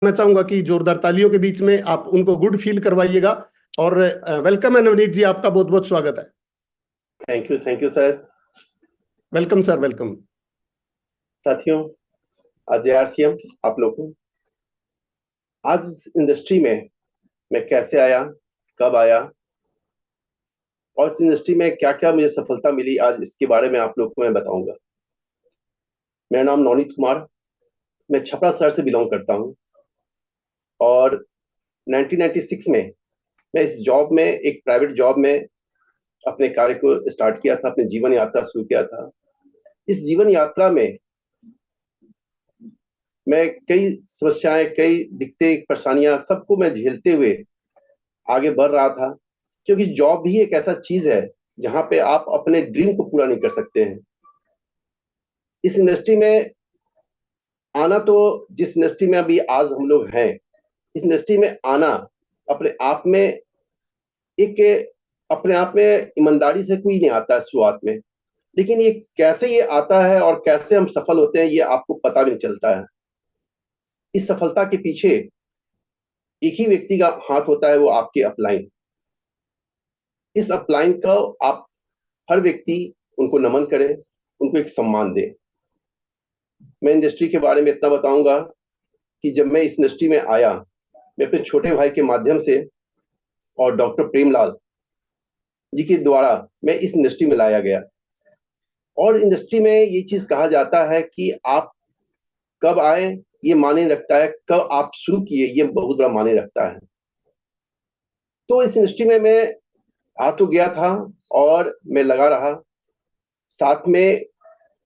मैं चाहूंगा कि जोरदार तालियों के बीच में आप उनको गुड फील करवाइएगा। और वेलकम है नवनीत जी, आपका बहुत बहुत स्वागत है। Thank you sir. Welcome sir, welcome. साथियों, आज आरसीएम आप लोग को आज इस इंडस्ट्री में मैं कैसे आया, कब आया और इस इंडस्ट्री में क्या क्या मुझे सफलता मिली, आज इसके बारे में आप लोग को मैं बताऊंगा। मेरा नाम नवनीत कुमार, मैं छपरा शहर से बिलोंग करता हूं और 1996 में मैं इस जॉब में, एक प्राइवेट जॉब में अपने कार्य को स्टार्ट किया था, अपनी जीवन यात्रा शुरू किया था। इस जीवन यात्रा में मैं कई समस्याएं, कई दिक्कतें, परेशानियां सबको मैं झेलते हुए आगे बढ़ रहा था, क्योंकि जॉब भी एक ऐसा चीज है जहां पे आप अपने ड्रीम को पूरा नहीं कर सकते हैं। इस इंडस्ट्री में आना, तो जिस इंडस्ट्री में अभी आज हम लोग हैं, इस इंडस्ट्री में आना अपने आप में एक, अपने आप में ईमानदारी से कोई नहीं आता है शुरुआत में, लेकिन ये कैसे ये आता है और कैसे हम सफल होते हैं ये आपको पता भी नहीं चलता है। इस सफलता के पीछे एक ही व्यक्ति का हाथ होता है, वो आपके अपलाइन। इस अपलाइन का आप हर व्यक्ति उनको नमन करे, उनको एक सम्मान दे। मैं इंडस्ट्री के बारे में इतना बताऊंगा कि जब मैं इस इंडस्ट्री में आया, मैं अपने छोटे भाई के माध्यम से और डॉक्टर प्रेमलाल जी के द्वारा मैं इस इंडस्ट्री में लाया गया। और इंडस्ट्री में ये चीज कहा जाता है कि आप कब आए ये मायने रखता है, कब आप शुरू किए ये बहुत बड़ा मायने रखता है। तो इस इंडस्ट्री में मैं आ तो गया था और मैं लगा रहा। साथ में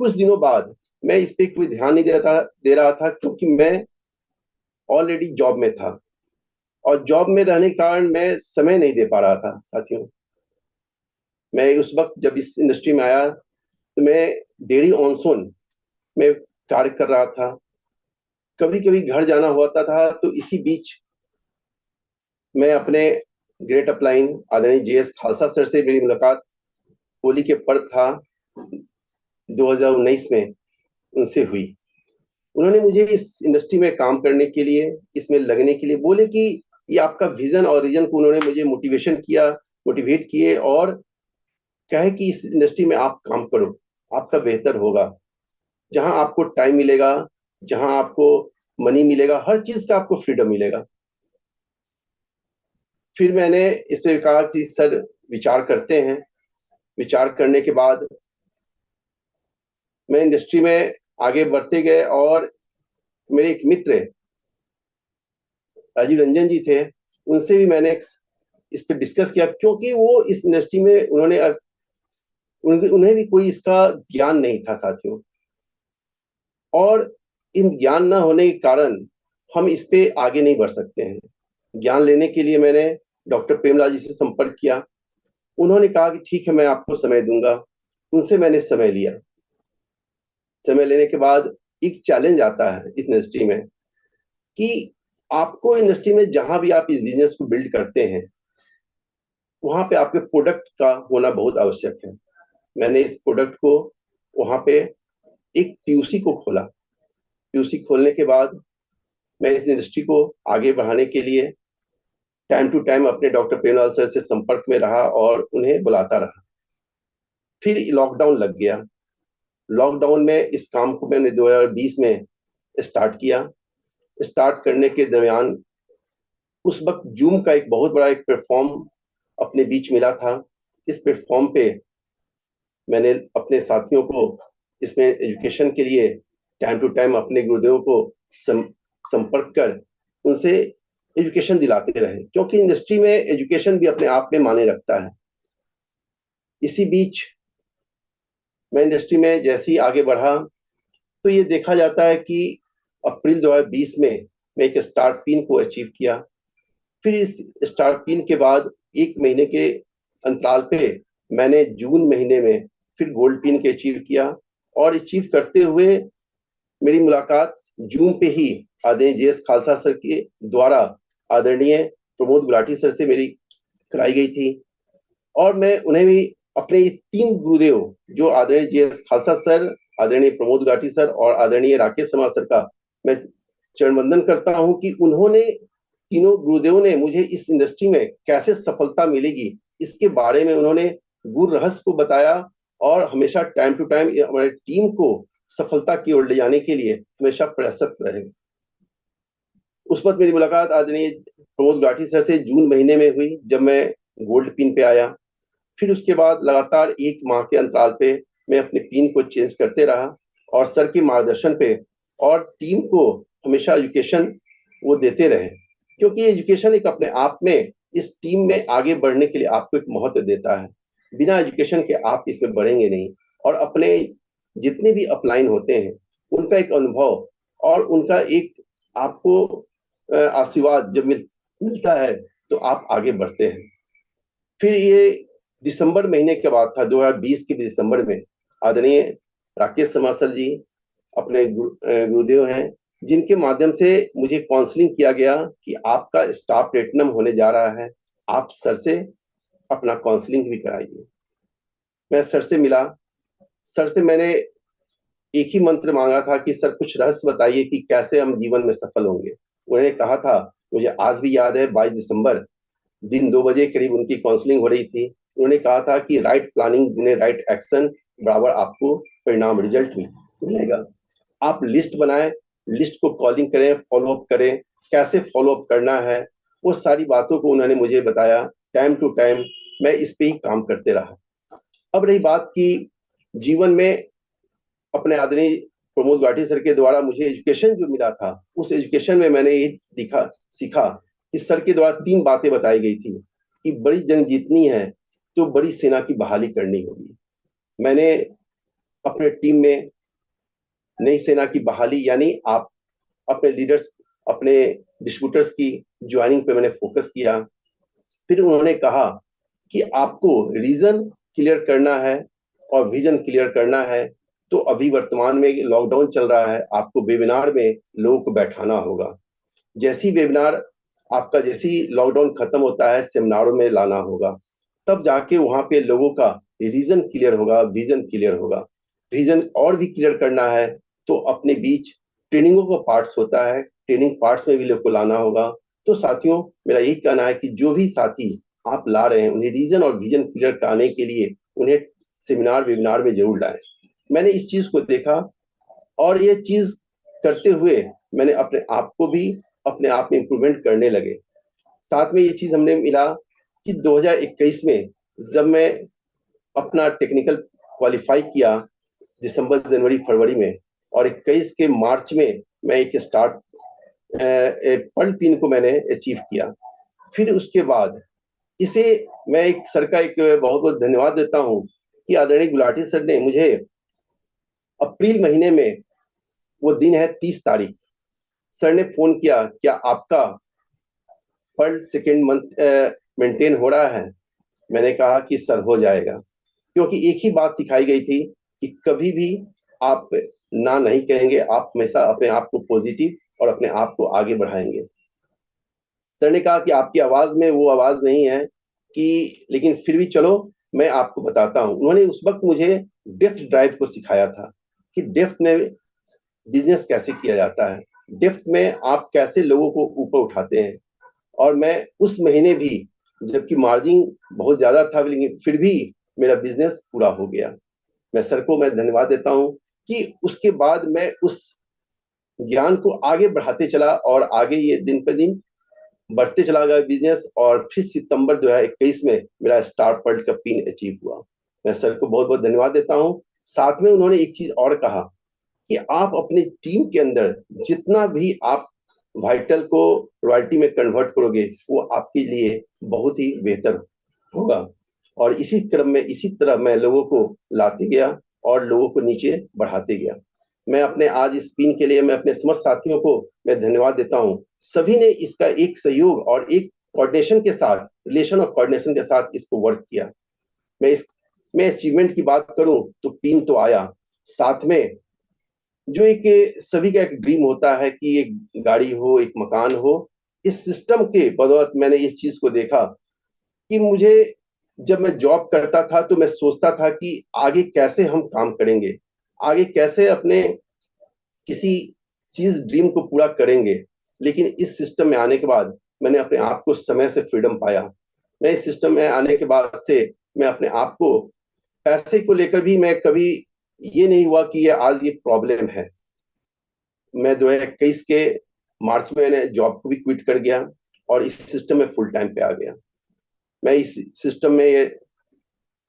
कुछ दिनों बाद मैं इस पे कोई ध्यान नहीं दे रहा था, क्योंकि मैं ऑलरेडी जॉब में था और जॉब में रहने के कारण मैं समय नहीं दे पा रहा था। साथियों, मैं उस वक्त जब इस इंडस्ट्री में आया तो मैं डेयरी ऑनसोन में कार्य कर रहा था। कभी कभी घर जाना होता था, तो इसी बीच मैं अपने ग्रेट अपलाइन आदरणीय जेएस खालसा सर से मेरी मुलाकात होली के पर्व था 2019 में, उनसे हुई। उन्होंने मुझे इस इंडस्ट्री में काम करने के लिए, इसमें लगने के लिए बोले कि ये आपका विजन और रीजन को उन्होंने मुझे मोटिवेशन किया, मोटिवेट किए और कहे कि इस इंडस्ट्री में आप काम करो, आपका बेहतर होगा। जहां आपको टाइम मिलेगा, जहां आपको मनी मिलेगा, हर चीज का आपको फ्रीडम मिलेगा। फिर मैंने इस पे कहा कि सर विचार करते हैं। विचार करने के बाद मैं इंडस्ट्री में आगे बढ़ते गए और मेरे एक मित्र राजीव रंजन जी थे, उनसे भी मैंने इस पे डिस्कस किया, क्योंकि वो इस इंडस्ट्री में उन्हें भी कोई इसका ज्ञान नहीं था साथियों। और इन ज्ञान न होने के कारण हम इस पे आगे नहीं बढ़ सकते हैं। ज्ञान लेने के लिए मैंने डॉक्टर प्रेमलाल जी से संपर्क किया। उन्होंने कहा कि ठीक है, मैं आपको समय दूंगा। उनसे मैंने समय लिया। समय लेने के बाद एक चैलेंज आता है इस इंडस्ट्री में कि आपको इंडस्ट्री में जहां भी आप इस बिजनेस को बिल्ड करते हैं, वहां पे आपके प्रोडक्ट का होना बहुत आवश्यक है। मैंने इस प्रोडक्ट को वहां पे एक पीयूसी को खोला। पीयूसी खोलने के बाद मैं इस इंडस्ट्री को आगे बढ़ाने के लिए टाइम टू टाइम अपने डॉक्टर प्रेमलाल सर से संपर्क में रहा और उन्हें बुलाता रहा। फिर लॉकडाउन लग गया। लॉकडाउन में इस काम को मैंने 2020 में स्टार्ट किया। स्टार्ट करने के दरमियान उस वक्त जूम का एक बहुत बड़ा एक प्लेटफॉर्म अपने बीच मिला था। इस प्लेटफॉर्म पे मैंने अपने साथियों को इसमें एजुकेशन के लिए टाइम टू टाइम अपने गुरुदेव को संपर्क कर उनसे एजुकेशन दिलाते रहे, क्योंकि इंडस्ट्री में एजुकेशन भी अपने आप में मायने रखता है। इसी बीच मैं इंडस्ट्री में जैसे ही आगे बढ़ा, तो ये देखा जाता है कि अप्रैल 2020 में मैं एक स्टार पिन को अचीव किया। फिर इस स्टार पिन के बाद एक महीने के अंतराल पे मैंने जून महीने में फिर गोल्ड पिन के अचीव किया। और अचीव करते हुए मेरी मुलाकात जून पे ही आदरणीय जेएस खालसा सर के द्वारा आदरणीय प्रमोद गुलाटी सर से मेरी कराई गई थी। और मैं उन्हें भी अपने इस तीन गुरुदेव, जो आदरणीय जेएस खालसा सर, आदरणीय प्रमोद गुलाटी सर और आदरणीय राकेश शर्मा सर का मैं चरण वंदन करता हूं कि उन्होंने, तीनों गुरुदेवों ने मुझे इस इंडस्ट्री में कैसे सफलता मिलेगी इसके बारे में उन्होंने गुरु रहस्य को बताया, और हमेशा टाइम टू टाइम हमारी टीम को सफलता की ओर ले जाने के लिए हमेशा प्रयासरत रहे। उस वक्त मेरी मुलाकात आदरणीय प्रमोद गुलाटी सर से जून महीने में हुई, जब मैं गोल्ड पिन पे आया। फिर उसके बाद लगातार 1 माह के अंतराल पे मैं अपने पिन को चेंज करते रहा, और सर के मार्गदर्शन पे और टीम को हमेशा एजुकेशन वो देते रहे, क्योंकि एजुकेशन एक अपने आप में इस टीम में आगे बढ़ने के लिए आपको एक महत्व देता है। बिना एजुकेशन के आप इसमें बढ़ेंगे नहीं, और अपने जितने भी अपलाइन होते हैं उनका एक अनुभव और उनका एक आपको आशीर्वाद जब मिलता है तो आप आगे बढ़ते हैं। फिर ये दिसंबर महीने के बाद था, 2020 के दिसंबर में, आदरणीय राकेश शर्मा सर जी अपने गुरुदेव हैं, जिनके माध्यम से मुझे काउंसलिंग किया गया कि आपका स्टाफ प्लेटिनम होने जा रहा है, आप सर से अपना काउंसलिंग भी कराइए। मैं सर से मिला, सर से मैंने एक ही मंत्र मांगा था कि सर कुछ रहस्य बताइए कि कैसे हम जीवन में सफल होंगे। उन्होंने कहा था, मुझे आज भी याद है, 22 दिसंबर दिन 2 बजे करीब उनकी काउंसलिंग हो रही थी। उन्होंने कहा था कि राइट प्लानिंग ने राइट एक्शन बराबर आपको परिणाम रिजल्ट मिलेगा। आप लिस्ट बनाएं, लिस्ट को कॉलिंग करें, फॉलो अप करें, कैसे फॉलो अप करना है, वो सारी बातों को उन्होंने मुझे बताया। टाइम टू टाइम मैं इस पे ही काम करते रहा। अब रही बात की जीवन में अपने आदरणीय प्रमोद गुलाटी सर के द्वारा मुझे एजुकेशन जो मिला था, उस एजुकेशन में मैंने ये सीखा कि सर के द्वारा 3 बातें बताई गई थी कि बड़ी जंग जीतनी है तो बड़ी सेना की बहाली करनी होगी। मैंने अपने टीम में नई सेना की बहाली, यानी आप अपने लीडर्स, अपने डिस्ट्रीब्यूटर्स की ज्वाइनिंग पे मैंने फोकस किया। फिर उन्होंने कहा कि आपको रीजन क्लियर करना है और विजन क्लियर करना है, तो अभी वर्तमान में लॉकडाउन चल रहा है, आपको वेबिनार में लोगों को बैठाना होगा। जैसी वेबिनार आपका, जैसी लॉकडाउन खत्म होता है, सेमिनारों में लाना होगा, तब जाके वहां पे लोगों का रीजन क्लियर होगा, विजन क्लियर होगा। विजन और भी क्लियर करना है तो अपने बीच ट्रेनिंगों का पार्ट्स होता है, ट्रेनिंग पार्ट्स में भी लोग को लाना होगा। तो साथियों, मेरा यही कहना है कि जो भी साथी आप ला रहे हैं, उन्हें रीजन और विजन क्लियर कराने के लिए उन्हें सेमिनार वेबिनार में जरूर लाएं। मैंने इस चीज को देखा, और ये चीज करते हुए मैंने अपने आप को भी अपने आप में इंप्रूवमेंट करने लगे। साथ में ये चीज हमने मिला कि 2021 में जब मैं अपना टेक्निकल क्वालिफाई किया दिसंबर, जनवरी, फरवरी में, और 21 के मार्च में मैं एक स्टार्ट पर्ल पिन को मैंने अचीव किया। फिर उसके बाद इसे मैं एक सर का एक बहुत बहुत धन्यवाद देता हूं कि आदरणीय गुलाटी सर ने मुझे अप्रैल महीने में, वो दिन है 30 तारीख, सर ने फोन किया, क्या आपका पर्ल सेकेंड मंथ मेंटेन हो रहा है? मैंने कहा कि सर हो जाएगा, क्योंकि एक ही बात सिखाई गई थी कि कभी भी आप ना नहीं कहेंगे, आप हमेशा अपने आप को पॉजिटिव और अपने आप को आगे बढ़ाएंगे। सर ने कहा कि आपकी आवाज में वो आवाज नहीं है कि, लेकिन फिर भी चलो मैं आपको बताता हूं। उन्होंने उस वक्त मुझे डेप्थ ड्राइव को सिखाया था कि डेप्थ में बिजनेस कैसे किया जाता है, डेप्थ में आप कैसे लोगों को ऊपर उठाते हैं। और मैं उस महीने भी, जबकि मार्जिन बहुत ज्यादा था, लेकिन फिर भी मेरा बिजनेस पूरा हो गया। मैं सर को मैं धन्यवाद देता हूं कि उसके बाद मैं उस ज्ञान को आगे बढ़ाते चला, और आगे ये दिन पर दिन बढ़ते चला गया बिजनेस। और फिर सितंबर 2021 में मेरा स्टार पर्ल का पिन अचीव हुआ। मैं सर को बहुत बहुत धन्यवाद देता हूं। साथ में उन्होंने एक चीज और कहा कि आप अपनी टीम के अंदर जितना भी आप वाइटल को रॉयल्टी में कन्वर्ट करोगे, वो आपके लिए बहुत ही बेहतर होगा। और इसी क्रम में, इसी तरह मैं लोगों को लाते गया और लोगों को नीचे बढ़ाते गया। मैं अपने आज इस पिन के लिए मैं अपने समस्त साथियों को मैं धन्यवाद देता हूं। सभी ने इसका एक सहयोग और एक कोऑर्डिनेशन के साथ, रिलेशन और कोऑर्डिनेशन के साथ इसको वर्क किया। मैं अचीवमेंट की बात करूं तो पिन तो आया, साथ में जो एक सभी का एक ड्रीम होता है कि एक गाड़ी हो, एक मकान हो। इस सिस्टम के बदौलत मैंने इस चीज को देखा कि मुझे, जब मैं जॉब करता था तो मैं सोचता था कि आगे कैसे हम काम करेंगे, आगे कैसे अपने किसी चीज ड्रीम को पूरा करेंगे। लेकिन इस सिस्टम में आने के बाद मैंने अपने आप को समय से फ्रीडम पाया। मैं इस सिस्टम में आने के बाद से मैं अपने आप को, पैसे को लेकर भी मैं कभी ये नहीं हुआ कि ये आज ये प्रॉब्लम है। मैं 2021 के मार्च में मैंने जॉब को भी क्विट कर गया और इस सिस्टम में फुल टाइम पे आ गया। मैं इस सिस्टम में ये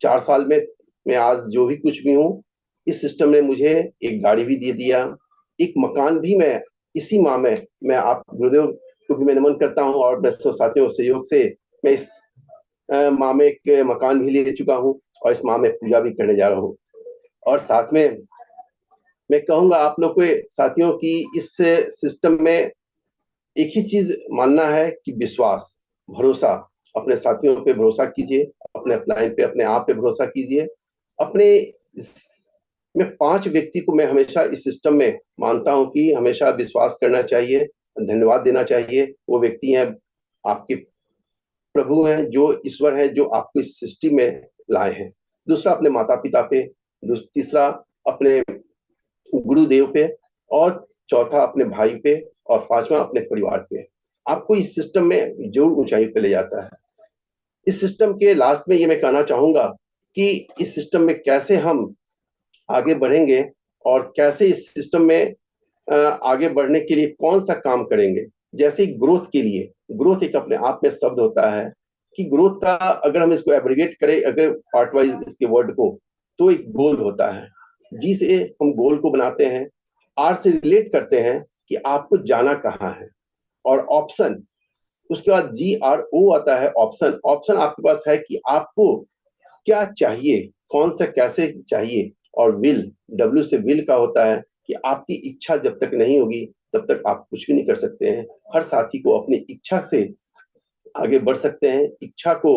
4 साल में मैं आज जो भी कुछ भी हूँ, इस सिस्टम ने मुझे एक गाड़ी भी दे दिया, एक मकान भी मैं इसी माह में, मैं आप गुरुदेव को भी मैं नमन करता हूँ और मैं साथियों सहयोग से मैं इस माह में एक मकान भी ले चुका हूँ और इस माह में पूजा भी करने जा रहा हूँ। और साथ में मैं कहूंगा आप लोग को साथियों की इस सिस्टम में एक ही चीज मानना है कि विश्वास, भरोसा, अपने साथियों पे भरोसा कीजिए, अपने अपलाइन पे, अपने आप पे भरोसा कीजिए। अपने मैं 5 व्यक्ति को मैं हमेशा इस सिस्टम में मानता हूं कि हमेशा विश्वास करना चाहिए, धन्यवाद देना चाहिए। वो व्यक्ति हैं आपके प्रभु हैं, जो ईश्वर है, जो आपको इस सृष्टि में लाए हैं। दूसरा अपने माता पिता पे, तीसरा अपने गुरुदेव पे, और चौथा अपने भाई पे, और पांचवा अपने परिवार पे। आपको इस सिस्टम में जरूर ऊंचाई पे ले जाता है। इस सिस्टम के लास्ट में ये मैं कहना चाहूंगा कि इस सिस्टम में कैसे हम आगे बढ़ेंगे और कैसे इस सिस्टम में आगे बढ़ने के लिए कौन सा काम करेंगे। जैसे ग्रोथ के लिए, ग्रोथ एक अपने आप में शब्द होता है कि ग्रोथ का अगर हम इसको एब्रिगेट करें, अगर पार्ट वाइज इसके वर्ड को, तो एक गोल होता है जिसे हम गोल को बनाते हैं, आर से रिलेट करते हैं कि आपको जाना कहाँ है, और ऑप्शन, उसके बाद GRO आता है ऑप्शन। ऑप्शन आपके पास है कि आपको क्या चाहिए, कौन सा कैसे चाहिए। और विल, W से विल का होता है कि आपकी इच्छा जब तक नहीं होगी तब तक आप कुछ भी नहीं कर सकते हैं। हर साथी को अपनी इच्छा से आगे बढ़ सकते हैं। इच्छा को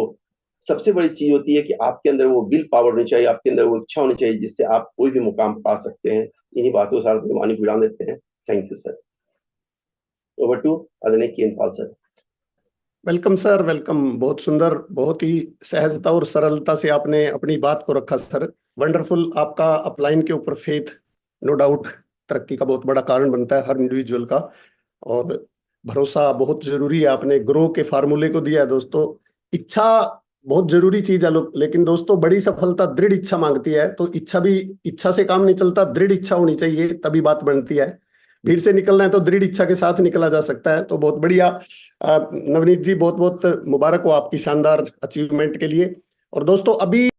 सबसे बड़ी चीज होती है कि आपके अंदर वो विल पावर होनी चाहिए, आपके अंदर वो इच्छा होनी चाहिए जिससे आप कोई भी मुकाम पा सकते हैं। इन्हीं बातों के साथ वाणी विराम देते हैं। Thank you sir. Over to आदरणीय KN Pal sir. Welcome sir, welcome. बहुत सुंदर, बहुत ही सहजता और सरलता से आपने अपनी बात को रखा सर। वंडरफुल। आपका अपलाइन के ऊपर फेथ नो डाउट तरक्की का बहुत बड़ा कारण बनता है हर इंडिविजुअल का, और भरोसा बहुत जरूरी है। आपने ग्रो के फार्मूले को दिया है दोस्तों। इच्छा बहुत जरूरी चीज है, लेकिन दोस्तों बड़ी सफलता दृढ़ इच्छा मांगती है। तो इच्छा भी, इच्छा से काम नहीं चलता, दृढ़ इच्छा होनी चाहिए, तभी बात बनती है। भीड़ से निकलना है तो दृढ़ इच्छा के साथ निकला जा सकता है। तो बहुत बढ़िया नवनीत जी, बहुत बहुत मुबारक हो आपकी शानदार अचीवमेंट के लिए। और दोस्तों अभी